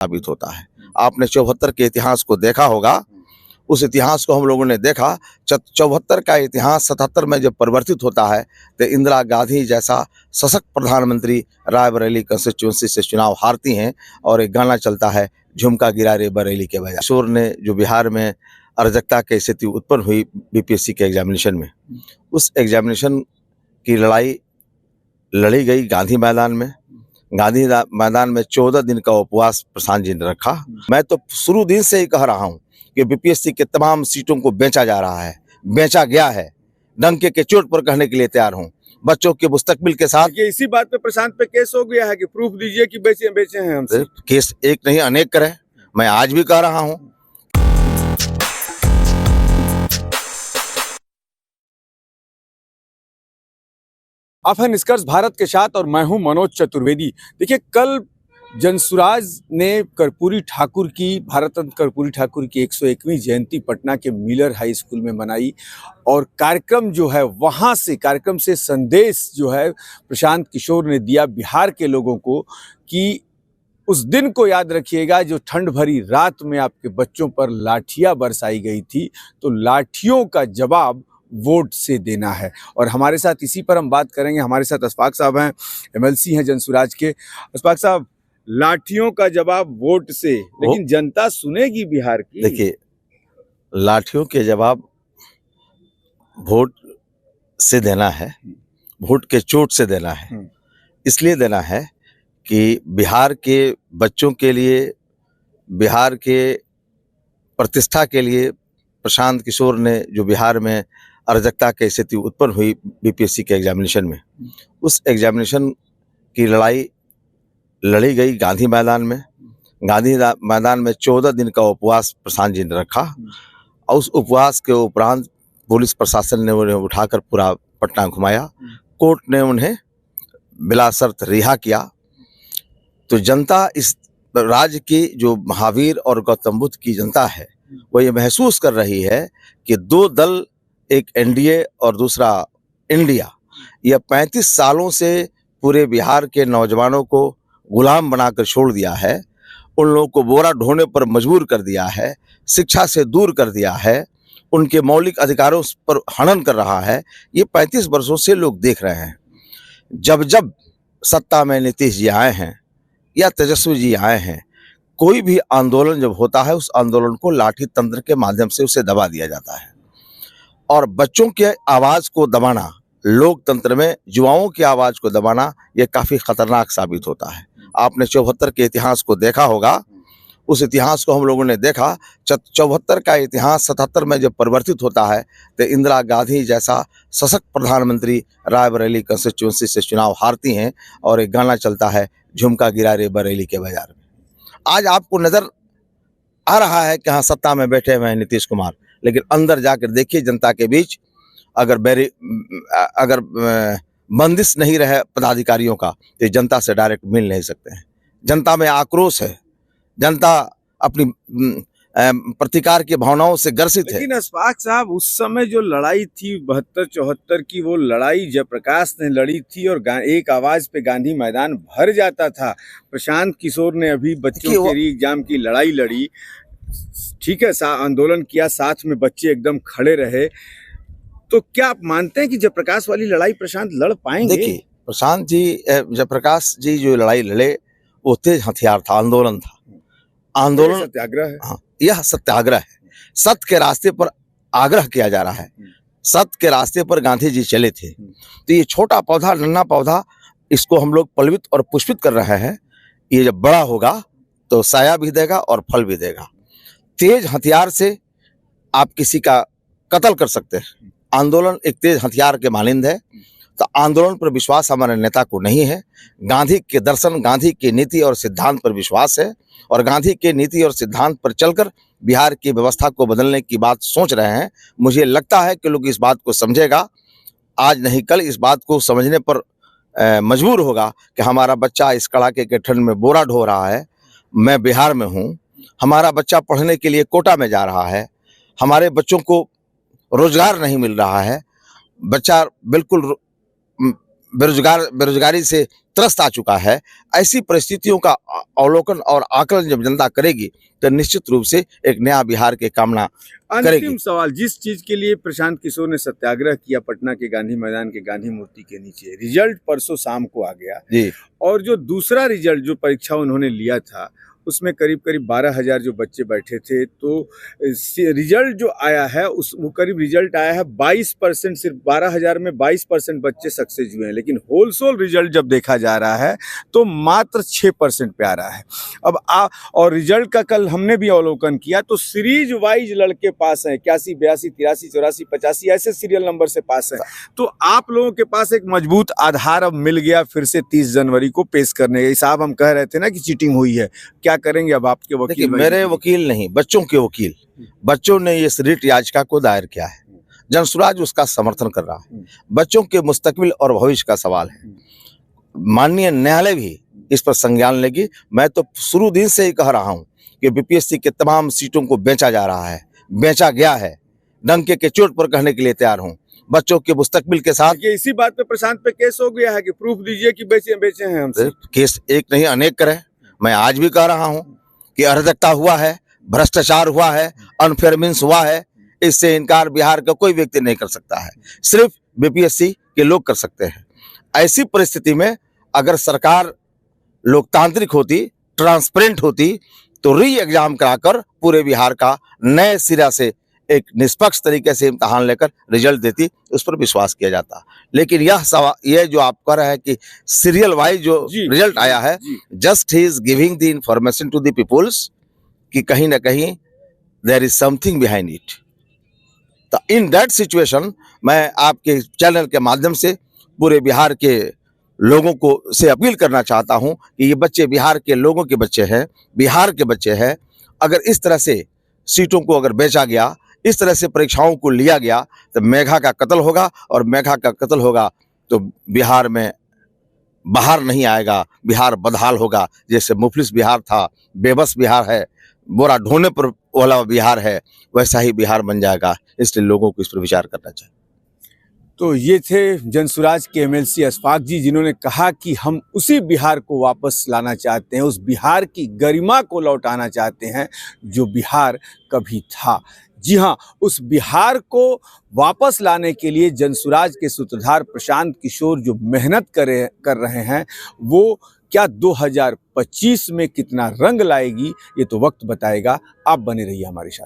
साबित होता है। आपने 74 के इतिहास को देखा होगा, उस इतिहास को हम लोगों ने देखा। 74 का इतिहास 77 में जब परिवर्तित होता है तो इंदिरा गांधी जैसा सशक्त प्रधानमंत्री रायबरेली कंस्टिट्यूंसी से चुनाव हारती हैं और एक गाना चलता है, झुमका गिरा रे बरेली के बजाय। किशोर ने जो बिहार में अराजकता की स्थिति उत्पन्न हुई बीपीएससी के एग्जामिनेशन में, उस एग्जामिनेशन की लड़ाई लड़ी गई गांधी मैदान में। गांधी मैदान में 14 दिन का उपवास प्रशांत जी ने रखा। मैं तो शुरू दिन से ही कह रहा हूं कि बीपीएससी के तमाम सीटों को बेचा जा रहा है, बेचा गया है। डंके के चोट पर कहने के लिए तैयार हूं। बच्चों के मुस्तकबिल के साथ ये इसी बात पे प्रशांत पे केस हो गया है कि प्रूफ दीजिए कि बेचे हैं हमसे। केस एक नहीं अनेक करें, मैं आज भी कह रहा हूं। आप हैं निष्कर्ष भारत के साथ और मैं हूं मनोज चतुर्वेदी। देखिए, कल जनसुराज ने कर्पूरी ठाकुर की, भारत रत्न कर्पूरी ठाकुर की 101वीं जयंती पटना के मिलर हाई स्कूल में मनाई और कार्यक्रम जो है वहां से, कार्यक्रम से संदेश जो है प्रशांत किशोर ने दिया बिहार के लोगों को कि उस दिन को याद रखिएगा जो ठंड भरी रात में आपके बच्चों पर लाठियां बरसाई गई थी, तो लाठियों का जवाब वोट से देना है। और हमारे साथ इसी पर हम बात करेंगे। हमारे साथ अशफाक साहब हैं, एमएलसी हैं जनसुराज के। अशफाक साहब, लाठियों का जवाब वोट से, लेकिन जनता सुनेगी बिहार की? देखिए, लाठियों के जवाब वोट से देना है, वोट के चोट से देना है। इसलिए देना है कि बिहार के बच्चों के लिए, बिहार के प्रतिष्ठा के लिए प्रशांत किशोर ने जो बिहार में अराजकता की स्थिति उत्पन्न हुई बीपीएससी के एग्जामिनेशन में, उस एग्जामिनेशन की लड़ाई लड़ी गई गांधी मैदान में। गांधी मैदान में 14 दिन का उपवास प्रशांत जी ने रखा और उस उपवास के उपरांत पुलिस प्रशासन ने उन्हें उठाकर पूरा पटना घुमाया। कोर्ट ने उन्हें बिला शर्त रिहा किया। तो जनता, इस राज्य की जो महावीर और गौतम बुद्ध की जनता है, वो ये महसूस कर रही है कि दो दल, एक एनडीए और दूसरा इंडिया, यह 35 सालों से पूरे बिहार के नौजवानों को गुलाम बनाकर छोड़ दिया है, उन लोगों को बोरा ढोने पर मजबूर कर दिया है, शिक्षा से दूर कर दिया है, उनके मौलिक अधिकारों पर हनन कर रहा है। ये 35 वर्षों से लोग देख रहे हैं। जब जब सत्ता में नीतीश जी आए हैं या तेजस्वी जी आए हैं, कोई भी आंदोलन जब होता है, उस आंदोलन को लाठी तंत्र के माध्यम से उसे दबा दिया जाता है। और बच्चों के आवाज को दबाना, लोकतंत्र में युवाओं की आवाज को दबाना, यह काफी खतरनाक साबित होता है। आपने 74 के इतिहास को देखा होगा, उस इतिहास को हम लोगों ने देखा। 74 का इतिहास 77 में जब परिवर्तित होता है तो इंदिरा गांधी जैसा सशक्त प्रधानमंत्री रायबरेली कंस्टिट्यूंसी से चुनाव हारती हैं और एक गाना चलता है, झुमका गिरा रे बरेली के बाजार में। आज आपको नजर आ रहा है कि हाँ, सत्ता में बैठे हुए हैं नीतीश कुमार, लेकिन अंदर जाकर देखिए जनता के बीच अगर बंदिश नहीं रहे पदाधिकारियों का तो जनता से डायरेक्ट मिल नहीं सकते हैं। जनता में आक्रोश है, जनता अपनी प्रतिकार की भावनाओं से ग्रसित है। लेकिन अशफाक साहब, उस समय जो लड़ाई थी 72-74 की, वो लड़ाई जयप्रकाश ने लड़ी थी और एक आवाज पे गांधी मैदान भर जाता था। प्रशांत किशोर ने अभी बच्चों के एग्जाम की लड़ाई लड़ी, ठीक है, आंदोलन किया, साथ में बच्चे एकदम खड़े रहे। तो क्या आप मानते हैं कि जयप्रकाश वाली लड़ाई प्रशांत लड़ पाएंगे? देखिए, प्रशांत जी, जयप्रकाश जी जो लड़ाई लड़े वो तेज हथियार था, आंदोलन था, आंदोलन, सत्याग्रह है। हाँ, यह सत्याग्रह है। सत्य के रास्ते पर आग्रह किया जा रहा है। सत्य के रास्ते पर गांधी जी चले थे। तो ये छोटा पौधा, नन्हा पौधा, इसको हम लोग पलवित और पुष्पित कर रहे हैं। ये जब बड़ा होगा तो साया भी देगा और फल भी देगा। तेज हथियार से आप किसी का कत्ल कर सकते हैं। आंदोलन एक तेज हथियार के मानिंद है। तो आंदोलन पर विश्वास हमारे नेता को नहीं है। गांधी के दर्शन, गांधी की नीति और सिद्धांत पर विश्वास है और गांधी के नीति और सिद्धांत पर चलकर बिहार की व्यवस्था को बदलने की बात सोच रहे हैं। मुझे लगता है कि लोग इस बात को समझेगा, आज नहीं कल इस बात को समझने पर मजबूर होगा कि हमारा बच्चा इस कड़ाके के ठंड में बोरा ढो रहा है, मैं बिहार में हूँ, हमारा बच्चा पढ़ने के लिए कोटा में जा रहा है, हमारे बच्चों को रोजगार नहीं मिल रहा है, बच्चा बिल्कुल बेरोजगारी से त्रस्त आ चुका है। ऐसी परिस्थितियों का अवलोकन और आकलन जब जनता करेगी तो निश्चित रूप से एक नया बिहार की कामना करेगी। अंतिम सवाल, जिस चीज के लिए प्रशांत किशोर ने सत्याग्रह किया पटना के गांधी मैदान के गांधी मूर्ति के नीचे, रिजल्ट परसों शाम को आ गया जी, और जो दूसरा रिजल्ट जो परीक्षा उन्होंने लिया था उसमें करीब 12,000 जो बच्चे बैठे थे, तो रिजल्ट जो आया है वो करीब रिजल्ट आया है 22%, सिर्फ 12,000 में 22% बच्चे सक्सेस हुए हैं। लेकिन होलसोल रिजल्ट जब देखा जा रहा है तो मात्र 6% पे आ रहा है। और रिजल्ट का कल हमने भी अवलोकन किया तो सीरीज वाइज लड़के पास हैं, 81, 82, 83, 84, 85 ऐसे सीरियल नंबर से पास है। तो आप लोगों के पास एक मजबूत आधार अब मिल गया फिर से 30 जनवरी को पेश करने के। साहब हम कह रहे थे ना कि चीटिंग हुई है, क्या करेंगे अब आपके वकील? देखिए, मेरे वकील नहीं, बच्चों के वकील, बच्चों ने इस रिट याचिका को दायर किया है। जनसुराज उसका समर्थन कर रहा है। बच्चों के मुस्तकबिल और भविष्य का सवाल है। माननीय न्यायालय भी इस पर संज्ञान लेगी। मैं तो शुरू दिन से ही कह रहा हूं कि बीपीएससी के तमाम सीटों को बेचा जा रहा है, बेचा गया है। डंके के चोट पर कहने के लिए तैयार हूं। बच्चों के मुस्तकबिल के साथ इसी बात पे प्रशांत पे केस हो गया है कि प्रूफ दीजिए कि बेचे हैं हमसे। केस एक नहीं अनेक करें। मैं आज भी कह रहा हूं कि अराजकता हुआ है, भ्रष्टाचार हुआ है, अनफेयर मीन्स हुआ है। इससे इनकार बिहार का कोई व्यक्ति नहीं कर सकता है, सिर्फ बीपीएससी के लोग कर सकते हैं। ऐसी परिस्थिति में अगर सरकार लोकतांत्रिक होती, ट्रांसपेरेंट होती तो री एग्जाम कराकर पूरे बिहार का नए सिरा से एक निष्पक्ष तरीके से इम्तहान लेकर रिजल्ट देती, उस पर विश्वास किया जाता। लेकिन यह जो आप कह रहे हैं कि सीरियल वाइज जो रिजल्ट आया है, जस्ट ही is giving the information to the peoples कि कहीं ना कहीं there is something behind it. तो इन दैट सिचुएशन मैं आपके चैनल के माध्यम से पूरे बिहार के लोगों को से अपील करना चाहता हूं कि ये बच्चे बिहार के लोगों के बच्चे हैं, बिहार के बच्चे हैं। अगर इस तरह से सीटों को अगर बेचा गया, इस तरह से परीक्षाओं को लिया गया तो मेघा का कत्ल होगा, और मेघा का कत्ल होगा तो बिहार में बाहर नहीं आएगा, बिहार बदहाल होगा। जैसे मुफलिस बिहार था, बेबस बिहार है, बोरा ढोने पर वाला बिहार है, वैसा ही बिहार बन जाएगा। इसलिए लोगों को इस पर विचार करना चाहिए। तो ये थे जनसुराज के एमएलसी अशफाक जी, जिन्होंने कहा कि हम उसी बिहार को वापस लाना चाहते हैं, उस बिहार की गरिमा को लौटाना चाहते हैं जो बिहार कभी था। जी हाँ, उस बिहार को वापस लाने के लिए जनसुराज के सूत्रधार प्रशांत किशोर जो मेहनत कर रहे हैं, वो क्या 2025 में कितना रंग लाएगी ये तो वक्त बताएगा। आप बने रहिए हमारे साथ।